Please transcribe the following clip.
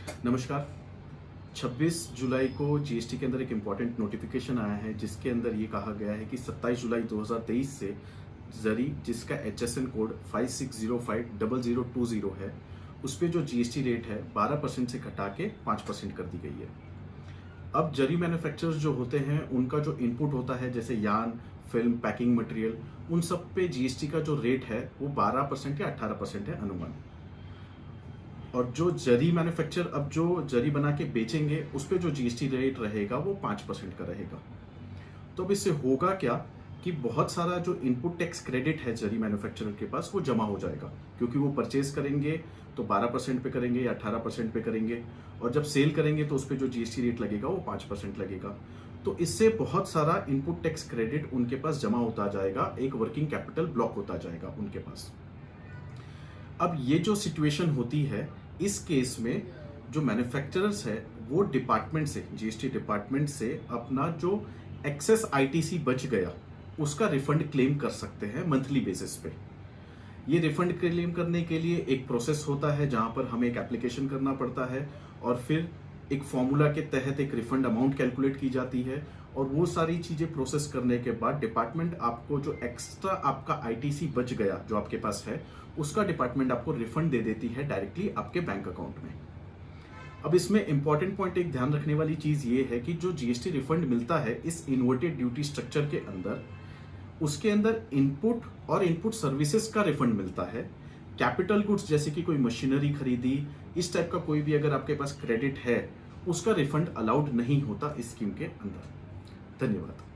नमस्कार। 26 जुलाई को जीएसटी के अंदर एक इम्पॉर्टेंट नोटिफिकेशन आया है जिसके अंदर ये कहा गया है कि 27 जुलाई 2023 से जरी जिसका HSN कोड 56050020 है उस पर जो जीएसटी रेट है 12% से घटा के 5% कर दी गई है। अब जरी मैन्युफैक्चरर्स जो होते हैं उनका जो इनपुट होता है जैसे यार्न, फिल्म, पैकिंग मटेरियल, उन सब पे जीएसटी का जो रेट है वो 12% या 18% है अनुमान। और जो जरी मैन्युफैक्चर अब जो जरी बना के बेचेंगे उस पर जो जीएसटी रेट रहेगा वो 5% का रहेगा। तो अब इससे होगा क्या कि बहुत सारा जो इनपुट टैक्स क्रेडिट है जरी मैन्युफैक्चरर के पास वो जमा हो जाएगा, क्योंकि वो परचेज करेंगे तो 12% पे करेंगे या 18% पे करेंगे, और जब सेल करेंगे तो उस पर जो जीएसटी रेट लगेगा वो 5% लगेगा। तो इससे बहुत सारा इनपुट टैक्स क्रेडिट उनके पास जमा होता जाएगा, एक वर्किंग कैपिटल ब्लॉक होता जाएगा उनके पास। अब ये जो सिचुएशन होती है इस केस में जो मैन्युफैक्चरर्स है वो डिपार्टमेंट से, जीएसटी डिपार्टमेंट से अपना जो एक्सेस आईटीसी बच गया उसका रिफंड क्लेम कर सकते हैं मंथली बेसिस पे। ये रिफंड क्लेम करने के लिए एक प्रोसेस होता है जहां पर हमें एक एप्लीकेशन करना पड़ता है और फिर एक फॉर्मूला के तहत एक रिफंड अमाउंट कैलकुलेट की जाती है, और वो सारी चीजें प्रोसेस करने के बाद डिपार्टमेंट आपको जो एक्स्ट्रा आपका आईटीसी बच गया जो आपके पास है उसका डिपार्टमेंट आपको रिफंड दे देती है डायरेक्टली आपके बैंक अकाउंट में। अब इसमें इंपॉर्टेंट पॉइंट एक ध्यान रखने वाली चीज ये है कि जो जीएसटी रिफंड मिलता है इस इन्वर्टेड ड्यूटी स्ट्रक्चर के अंदर, उसके अंदर इनपुट और इनपुट सर्विसेज का रिफंड मिलता है। कैपिटल गुड्स जैसे कि कोई मशीनरी खरीदी, इस टाइप का कोई भी अगर आपके पास क्रेडिट है उसका रिफंड अलाउड नहीं होता इस स्कीम के अंदर। धन्यवाद।